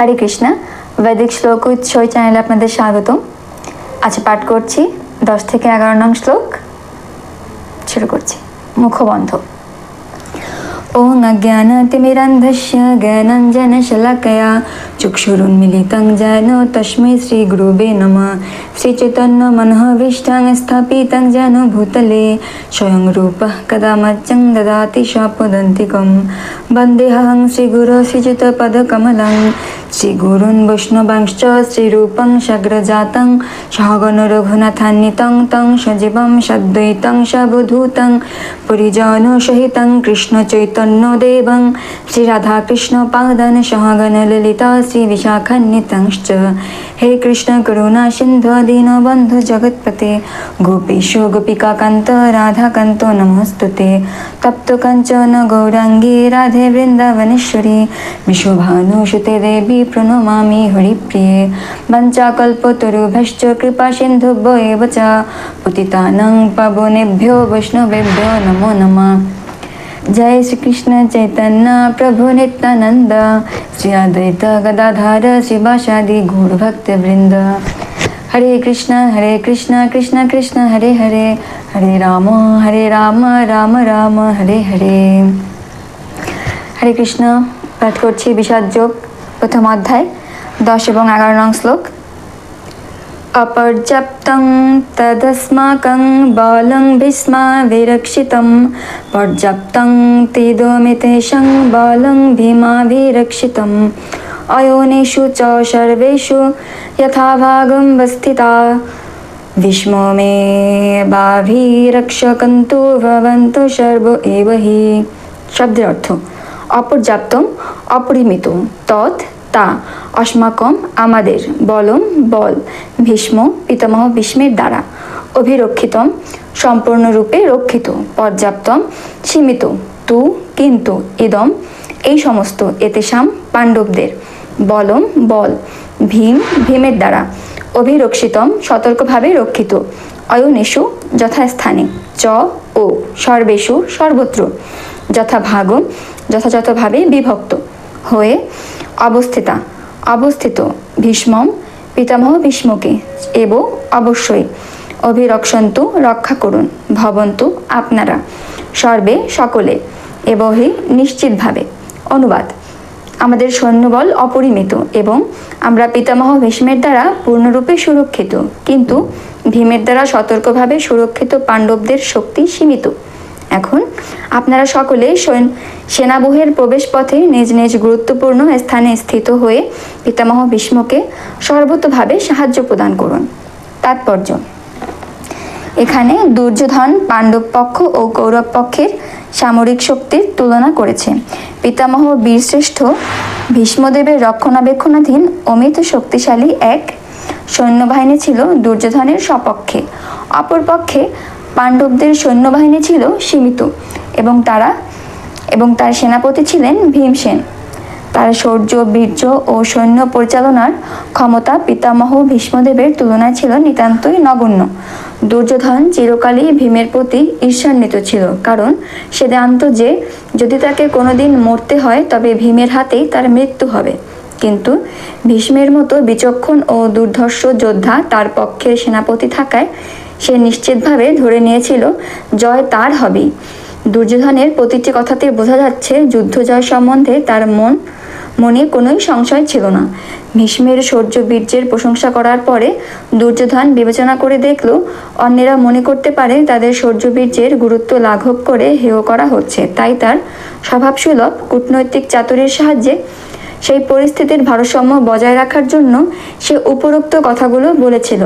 হরে কৃষ্ণা, বৈদিক শ্লোক উইথ সই চ্যানেলে আপনাদের স্বাগতম। আজ পাঠ করছি 10 থেকে 11 নং শ্লোক। শুরু করছি। মুখবন্ধ। ওং অজ্ঞানতিমিরান্ধস্য জ্ঞানাঞ্জনশলাকয়া চক্ষুরুন্মিলিतं येन তস্मै শ্রীগুরুবে নমঃ। শ্রীচৈতন্যমনোভীষ্টং স্থাপিतं येन ভূতলে স্বয়ং রূপः কদা মহ্যং দদাতি স্বপদান্তিকं। বন্দেহং শ্রীগুরো শ্রীযুতপদকমलं শ্রীগুরুन् বৈষ্ণবাংশ্চ শ্রীরূপং সগ্রজাतं সহগণ রঘুনাথান্বিतं तं সজীবं সদ্বৈतं সবধূतं পরিজনসহিतं কৃষ্ণ চৈতন্য দেবং শ্রীরাধাকৃষ্ণ পাদন সহগণ ললিতা শ্রী বিশাখান্বিতংশ্চ। হে কৃষ্ণ করুণা সিন্ধু দীনবন্ধু জগৎপতে গোপীশ গোপিকাকান্ত রাধাকান্ত নমস্তুতে। তপ্ত কাঞ্চন গৌরাঙ্গী রাধে বৃন্দাবনেশ্বরী বিশ্বভানুসুতে দেবী প্রণমামি হরিপ্রিয়ে। বঞ্চাকল্পতরুভ্যশ্চ কৃপা সিন্ধুভ্য এব চ পতিতানাং পাবনেভ্যো বৈষ্ণবেভ্যো নমো নমঃ। जय श्री कृष्ण चैतन्य प्रभु नित्यानंद श्री अद्वैत गदाधर शिवासादि गौर भक्त वृंद। हरे कृष्ण कृष्ण कृष्ण हरे हरे हरे राम राम राम हरे हरे। हरे कृष्ण पाठ করছি বিষাদ যোগ প্রথম অধ্যায় 10 এবং 11 নং শ্লোক। অপর্যাপ্তং তদস্মাকং বালং ভীষ্মা বিরক্ষিতং পর্যাপ্তং তেদমিতেষাং বালং ভীমা বিরক্ষিতং অয়োনিষু চ সর্বেষু যথাভাগং বস্থিতা ভীষ্মো মে বাভিরক্ষকন্তু ভবন্তু সর্ব এব হি। শব্দের অর্থ: অপর্যাপ্তম অপরিমিত, তৎ তা, অস্মাকম আমাদের, বলম বল, ভীষ্ম পিতামহ ভীষ্মের দ্বারা, অভিরক্ষিতম সম্পূর্ণরূপে রক্ষিত, পর্যাপ্তম সীমিত, তু কিন্তু, ইদম এই সমস্ত, এতেষাম পাণ্ডবদের, বলম বল, ভীম ভীমের দ্বারা, অভিরক্ষিতম সতর্কভাবে রক্ষিত, অয়নেষু যথাস্থানে, চ ও সর্বেষু সর্বত্র, যথাভাগম যথাযথভাবে বিভক্ত, হয়ে, অবস্থিতা অবস্থিত, ভীষ্মম পিতামহ ভীষ্মকে, এব অবশ্যই, অভিরক্ষন্তু রক্ষা করুন, ভবন্তু আপনারা, সর্বে সকলে, এবহি নিশ্চিতভাবে। অনুবাদ: আমাদের সৈন্যবল অপরিমিত এবং আমরা পিতামহ ভীষ্মের দ্বারা পূর্ণরূপে সুরক্ষিত, কিন্তু ভীমের দ্বারা সতর্কভাবে সুরক্ষিত পাণ্ডবদের শক্তি সীমিত। এখন আপনারা সকলে সেনাবহের প্রবেশ পথে নিজ নিজ গুরুত্বপূর্ণ স্থানে স্থিত হয়ে পিতামহ ভীষ্মকে সর্বতোভাবে সাহায্য প্রদান করুন। তাৎপর্য: এখানে দুর্যোধন পাণ্ডব পক্ষ ও কৌরব পক্ষের সামরিক শক্তির তুলনা করেছে। পিতামহ বীরশ্রেষ্ঠ ভীষ্মদেবের রক্ষণাবেক্ষণাধীন অমিত শক্তিশালী এক সৈন্যবাহিনী ছিল দুর্যোধনের সপক্ষে, অপরপক্ষে পাণ্ডবদের সৈন্যবাহিনী ছিল সীমিত এবং তার সেনাপতি ছিলেন ভীমসেন। তার শৌর্য বীর্য ও সৈন্য পরিচালনার ক্ষমতা পিতামহ ভীষ্মদেবের তুলনায় ছিল নিতান্তই নগণ্য। দুর্যোধন চিরকালই ভীমের প্রতি ঈর্ষান্বিত ছিল, কারণ সে জানত যে যদি তাকে কোনোদিন মরতে হয় তবে ভীমের হাতেই তার মৃত্যু হবে। কিন্তু ভীষ্মের মতো বিচক্ষণ ও দুর্ধর্ষ যোদ্ধা তার পক্ষের সেনাপতি থাকায় সে নিশ্চিতভাবে ধরে নিয়েছিল জয় তার হবেই। দুর্যোধনের প্রতিটি কথাতে বোঝা যাচ্ছে যুদ্ধ জয় সম্বন্ধে তার মনে কোনোই সংশয় ছিল না। ভীষ্মের শৌর্য বীর্যের প্রশংসা করার পরে দুর্যোধন বিবেচনা করে দেখল অন্যেরা মনে করতে পারে তাদের শৌর্য বীর্যের গুরুত্ব লাঘব করে হেয় করা হচ্ছে, তাই তার স্বভাবসুলভ কূটনৈতিক চাতুরীর সাহায্যে সেই পরিস্থিতির ভারসাম্য বজায় রাখার জন্য সে উপরোক্ত কথাগুলো বলেছিল।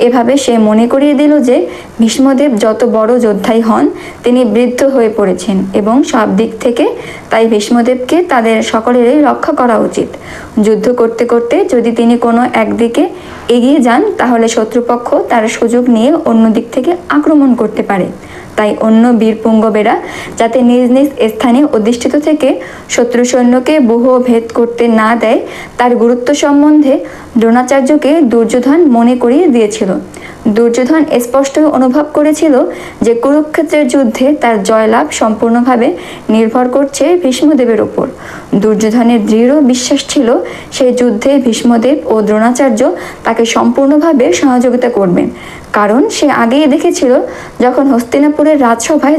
এভাবে সে মনে করিয়ে দিল যে ভীষ্মদেব যত বড় যোদ্ধাই হন তিনি বৃদ্ধ হয়ে পড়েছেন এবং সব দিক থেকে তাই ভীষ্মদেবকে তাদের সকলেরই রক্ষা করা উচিত। যুদ্ধ করতে করতে যদি তিনি কোনো একদিকে এগিয়ে যান তাহলে শত্রুপক্ষ তার সুযোগ নিয়ে অন্য দিক থেকে আক্রমণ করতে পারে। তাই অন্য বীরপুঙ্গবেরা যাতে নিজ নিজ স্থানে অধিষ্ঠিত থেকে শত্রু সৈন্যকে ব্যূহ ভেদ করতে না দেয় তার গুরুত্ব সম্বন্ধে দ্রোণাচার্যকে দুর্যোধন মনে করিয়ে দিয়েছিল। দুর্যোধন স্পষ্ট অনুভব করেছিল যে কুরুক্ষেত্রের যুদ্ধে তার জয়লাভ সম্পূর্ণভাবে নির্ভর করছে ভীষ্মদেবের উপর। দুর্যোধনের দৃঢ় বিশ্বাস ছিল সেই যুদ্ধে ভীষ্মদেব ও দ্রোণাচার্য তাকে সম্পূর্ণভাবে সহযোগিতা করবেন, কারণ সে আগেই দেখেছিল যখন হস্তিনাপুরের রাজসভায়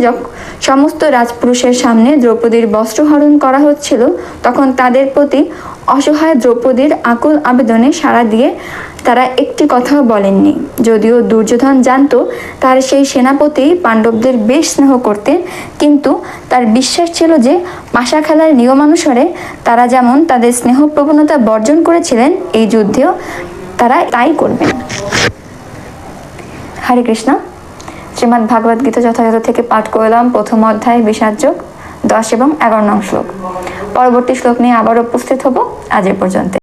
সমস্ত রাজপুরুষের সামনে দ্রৌপদীর বস্ত্রহরণ করা হচ্ছিল, তখন তাদের প্রতি অসহায় দ্রৌপদীর আকুল আবেদনে সাড়া দিয়ে তারা একটি কথাও বলেননি। যদিও দুর্যোধন জানত তার সেই সেনাপতি পাণ্ডবদের বেশ স্নেহ করতেন, কিন্তু তার বিশ্বাস ছিল যে পাশা খেলার নিয়মানুসারে তারা যেমন তাদের স্নেহ প্রবণতা বর্জন করেছিলেন, এই যুদ্ধেও তারা তাই করবেন। হরে কৃষ্ণ। শ্রীমদ্ ভাগবত গীতা যথাযথ থেকে পাঠ করলাম প্রথম অধ্যায় 20 10 এবং 11 নং শ্লোক। পরবর্তী শ্লোক নিয়ে আবার উপস্থিত হব। আজ এ পর্যন্ত।